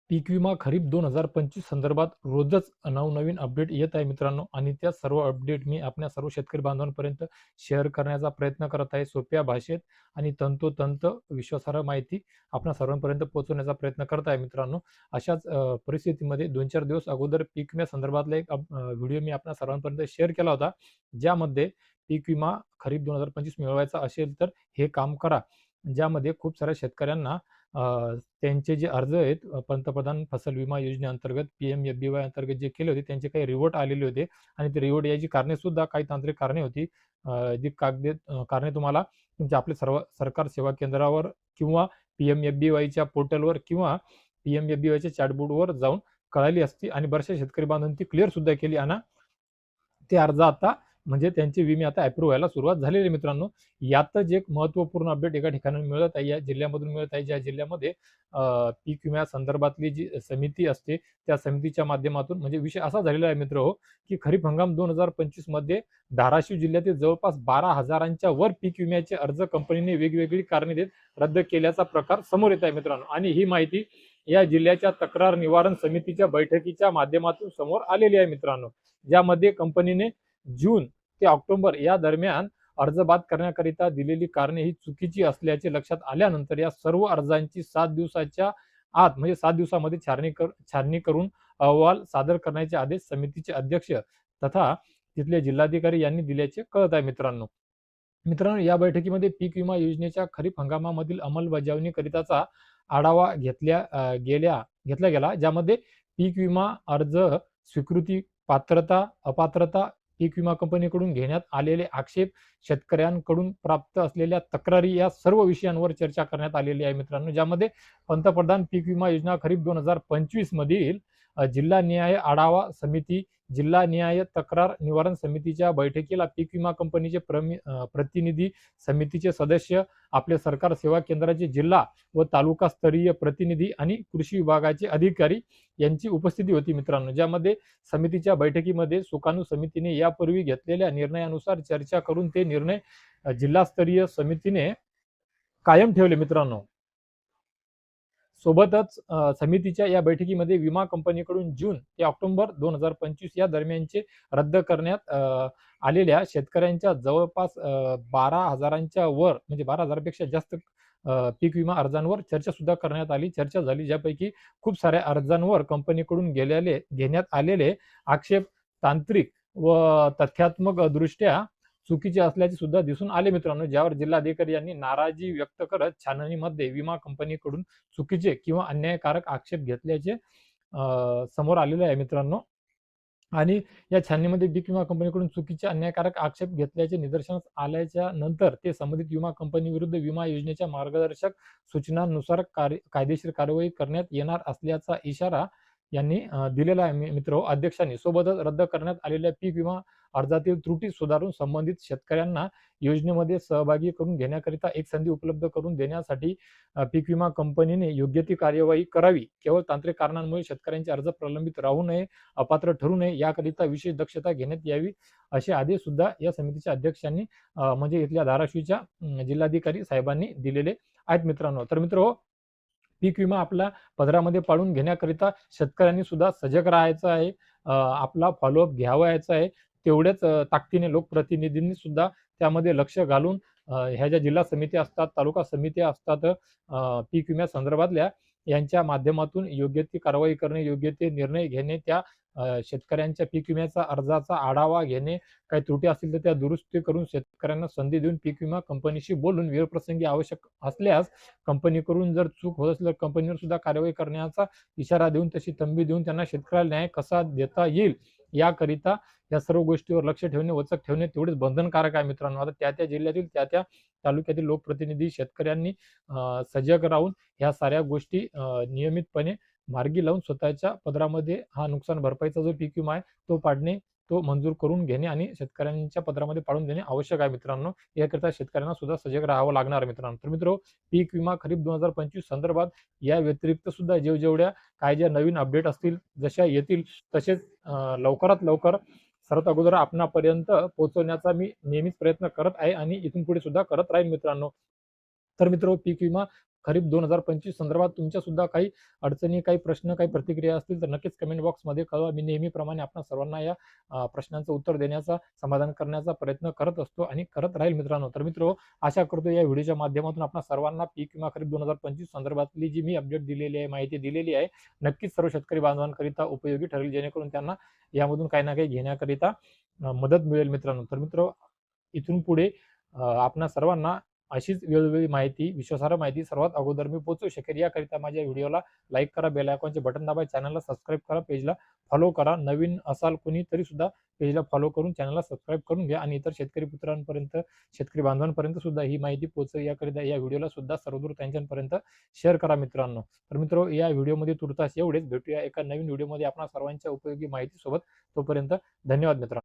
पीक विमा खरीप 2025 संदर्भात रोजच नवनवीन अपडेट येत आहे मित्रांनो, आणि त्या सर्व अपडेट मी आपल्या सर्व शेतकरी बांधवांपर्यंत शेअर करण्याचा प्रयत्न करत आहे सोप्या भाषेत, आणि तंतोतंत विश्वासार्ह माहिती आपल्या सर्वांपर्यंत पोहोचवण्याचा प्रयत्न करत आहे मित्रांनो. अशाच परिस्थितीमध्ये 2-4 दिवस अगोदर पीक विम्या संदर्भातला एक व्हिडिओ मी आपल्या सर्वांपर्यंत शेअर केला होता, ज्यामध्ये पीक विमा खरीप 2025 मिळवायचा असेल तर हे काम करा, ज्यामध्ये खूप साऱ्या शेतकऱ्यांना त्यांचे जे अर्ज आहेत पंतप्रधान फसल विमा योजनेअंतर्गत PMFBY अंतर्गत जे केले होते, त्यांचे काही रिवोट आलेले होते, आणि ते रिवोट याची कारणे सुद्धा काही तांत्रिक कारणे होती. जी कागदी कारणे तुम्हाला तुमच्या आपल्या सर्व सरकार सेवा केंद्रावर किंवा PMFBYच्या पोर्टलवर किंवा PMFBYच्या चॅटबोर्डवर जाऊन कळाली असती, आणि बऱ्याचशा शेतकरी बांधवांनी ती क्लिअर सुद्धा केली, आणि ते अर्ज आता म्हणजे त्यांचे विमे आता अप्रूव्ह व्हायला सुरुवात झालेली आहे मित्रांनो. यातच एक महत्त्वपूर्ण अपडेट एका ठिकाणी मिळत आहे, या जिल्ह्यामधून मिळत आहे, ज्या जिल्ह्यामध्ये पीक विम्या संदर्भातली जी समिती असते, त्या समितीच्या माध्यमातून म्हणजे विषय असा झालेला आहे मित्र हो, की खरीप हंगाम 2025 मध्ये धाराशिव जिल्ह्यातील जवळपास 12,000च्या वर पीक विम्याचे अर्ज कंपनीने वेगवेगळी कारणे देत रद्द केल्याचा प्रकार समोर येत आहे मित्रांनो. आणि ही माहिती या जिल्ह्याच्या तक्रार निवारण समितीच्या बैठकीच्या माध्यमातून समोर आलेली आहे मित्रांनो, ज्यामध्ये कंपनीने जून ते ऑक्टोबर या दरम्यान अर्ज बाद करण्याकरिता दिलेली कारणे ही चुकीची असल्याचे लक्षात आल्यानंतर या सर्व अर्जांची 7 दिवसाच्या आत म्हणजे 7 दिवसामध्ये छाननी करून अहवाल सादर करण्याचे आदेश समितीचे अध्यक्ष तथा तिथले जिल्हाधिकारी यांनी दिल्याचे कळत आहे मित्रांनो. मित्रांनो, या बैठकीमध्ये पीक विमा योजनेच्या खरीप हंगामामधील अंमलबजावणीकरिताचा आढावा घेतला गेला, ज्यामध्ये पीक विमा अर्ज स्वीकृती, पात्रता, अपात्रता, पीक विमा कंपनीकडून घेण्यात आलेले आक्षेप, शेतकऱ्यांकडून प्राप्त असलेल्या तक्रारी या सर्व विषयांवर चर्चा करण्यात आलेली आहे मित्रांनो, ज्यामध्ये पंतप्रधान पीक विमा योजना खरीप 2025 मधील जिल्हानिहाय आढावा समिती, जिल्हानिहाय तक्रार निवारण समितीच्या बैठकीला पीक विमा कंपनीचे प्रतिनिधी, समितीचे सदस्य, आपले सरकार सेवा केंद्राचे जिल्हा व तालुका स्तरीय प्रतिनिधी आणि कृषी विभागाचे अधिकारी यांची उपस्थिती होती मित्रांनो, ज्यामध्ये समितीच्या बैठकीमध्ये सुकाणू समितीने यापूर्वी घेतलेल्या निर्णयानुसार चर्चा करून ते निर्णय जिल्हास्तरीय समितीने कायम ठेवले मित्रांनो. सोबतच समितीच्या या बैठकीमध्ये विमा कंपनीकडून जून ते ऑक्टोबर 2025 या दरम्यानचे रद्द करण्यात आलेल्या शेतकऱ्यांच्या जवळपास 12,000च्या वर म्हणजे 12,000पेक्षा जास्त पीक विमा अर्जांवर चर्चा सुद्धा करण्यात आली. चर्चा झाली, ज्यापैकी खूप साऱ्या अर्जांवर कंपनीकडून घेण्यात आलेले आक्षेप तांत्रिक व तथ्यात्मक दृष्ट्या चुकीचे असल्याचे सुद्धा दिसून आले मित्रांनो, ज्यावर जिल्हाधिकारी यांनी नाराजी व्यक्त करत छाननीमध्ये विमा कंपनीकडून चुकीचे किंवा अन्यायकारक आक्षेप घेतल्याचे समोर आलेले आहे मित्रांनो. आणि या छाननीमध्ये पीक विमा कंपनीकडून चुकीचे अन्यायकारक आक्षेप घेतल्याचे निदर्शनास आल्याच्या नंतर ते संबंधित विमा कंपनी विरुद्ध विमा योजनेच्या मार्गदर्शक सूचनांनुसार कायदेशीर कारवाई करण्यात येणार असल्याचा इशारा यांनी दिलेला आहे मित्र अध्यक्षांनी. सोबतच रद्द करण्यात आलेल्या पीक विमा अर्जातील त्रुटी सुधारून संबंधित शेतकऱ्यांना योजनेमध्ये सहभागी करून घेण्याकरिता एक संधी उपलब्ध करून देण्यासाठी पीक विमा कंपनीने योग्य ती कार्यवाही करावी. केवळ तांत्रिक कारणांमुळे शेतकऱ्यांचे अर्ज प्रलंबित राहू नये, अपात्र ठरू नये, याकरिता विशेष दक्षता घेण्यात यावी, असे आदेश सुद्धा या समितीच्या अध्यक्षांनी म्हणजे इथल्या धाराशिवच्या जिल्हाधिकारी साहेबांनी दिलेले आहेत मित्रांनो. तर मित्र, पीक विमा आपल्या पदरामध्ये पाडून घेण्याकरिता शेतकऱ्यांनी सुद्धा सजग राहायचं आहे, आपला फॉलोअप घ्यावायचा आहे. तेवढ्याच ताकदीने लोकप्रतिनिधींनी सुद्धा त्यामध्ये लक्ष घालून ह्या ज्या जिल्हा समिती असतात, तालुका समित्या असतात, पीक विम्या संदर्भातल्या यांच्या माध्यमातून योग्य ती कारवाई करणे, योग्य ते निर्णय घेणे, त्या शेतकऱ्यांच्या पीक विम्याचा अर्जाचा आढावा घेणे, काही त्रुटी असतील तर त्या दुरुस्ती करून शेतकऱ्यांना संधी देऊन पीक विमा कंपनीशी बोलून वेळप्रसंगी आवश्यक असल्यास कंपनीकडून जर चूक होत असेल तर कंपनीवर सुद्धा कार्यवाही करण्याचा इशारा देऊन, तशी तंबी देऊन त्यांना शेतकऱ्याला न्याय कसा देता येईल याकरिता या सर्व गोष्टीवर लक्ष ठेवणे, वचक ठेवणे तेवढेच बंधनकारक आहे मित्रांनो. आता त्या जिल्ह्यातील त्या तालुक्यातील लोकप्रतिनिधी शेतकऱ्यांनी सजग राहून ह्या साऱ्या गोष्टी नियमितपणे मार्गी लावून स्वतःच्या पदरामध्ये हा नुकसान भरपाईचा जो पीक विमा आहे तो पाडणे, तो मंजूर करून घेणे आणि शेतकऱ्यांच्या पदरामध्ये पाडून देणे आवश्यक आहे मित्रांनो. याकरिता शेतकऱ्यांना सुद्धा सजग राहावं लागणार आहे मित्रांनो. तर मित्र, पीक विमा खरीप 2025 संदर्भात या व्यतिरिक्त सुद्धा जेवढ्या काय ज्या नवीन अपडेट असतील, जशा येतील तसेच लवकरात लवकर सर्वात अगोदर आपणापर्यंत पोहोचवण्याचा मी नेहमीच प्रयत्न करत आहे आणि इथून पुढे सुद्धा करत राहील मित्रांनो. तर मित्र, पीक विमा खरीप 2025 संदर्भात तुमच्या सुद्धा काही अडचणी, काही प्रश्न, काही प्रतिक्रिया असतील तर नक्कीच कमेंट बॉक्समध्ये कळवा. मी नेहमीप्रमाणे आपणा सर्वांना या प्रश्नांचं उत्तर देण्याचा, समाधान करण्याचा प्रयत्न करत असतो आणि करत राहील मित्रांनो. तर मित्र आशा करतो या व्हिडिओच्या माध्यमातून आपणा सर्वांना पीक विमा खरीप 2025 संदर्भातली जी मी अपडेट दिलेली आहे, माहिती दिलेली आहे, नक्कीच सर्व शेतकरी बांधवांकरिता उपयोगी ठरेल, जेणेकरून त्यांना यामधून काही ना काही घेण्याकरिता मदत मिळेल मित्रांनो. तर मित्र इथून पुढे आपणा सर्वांना अशीच वेगवेगळी माहिती, विश्वासार्ह माहिती सर्वात अगोदर मी पोहोचवू शकेल याकरिता माझ्या व्हिडिओला लाईक करा, बेल आयकॉनचे बटन दाबा, चॅनलला सबस्क्राईब करा, पेजला फॉलो करा. नवीन असाल कोणी तरी सुद्धा पेजला फॉलो करून चॅनलला सबस्क्राईब करून घ्या आणि इतर शेतकरी पुत्रांपर्यंत, शेतकरी बांधवांपर्यंत सुद्धा ही माहिती पोहोचेल याकरिता या व्हिडिओला सुद्धा सर्वदूर त्यांच्यापर्यंत शेअर करा मित्रांनो. तर मित्र या व्हिडिओमध्ये तुर्तास एवढेच. भेटूया एका नवीन व्हिडिओमध्ये आपणा सर्वांच्या उपयोगी माहितीसोबत. तोपर्यंत धन्यवाद मित्रांनो.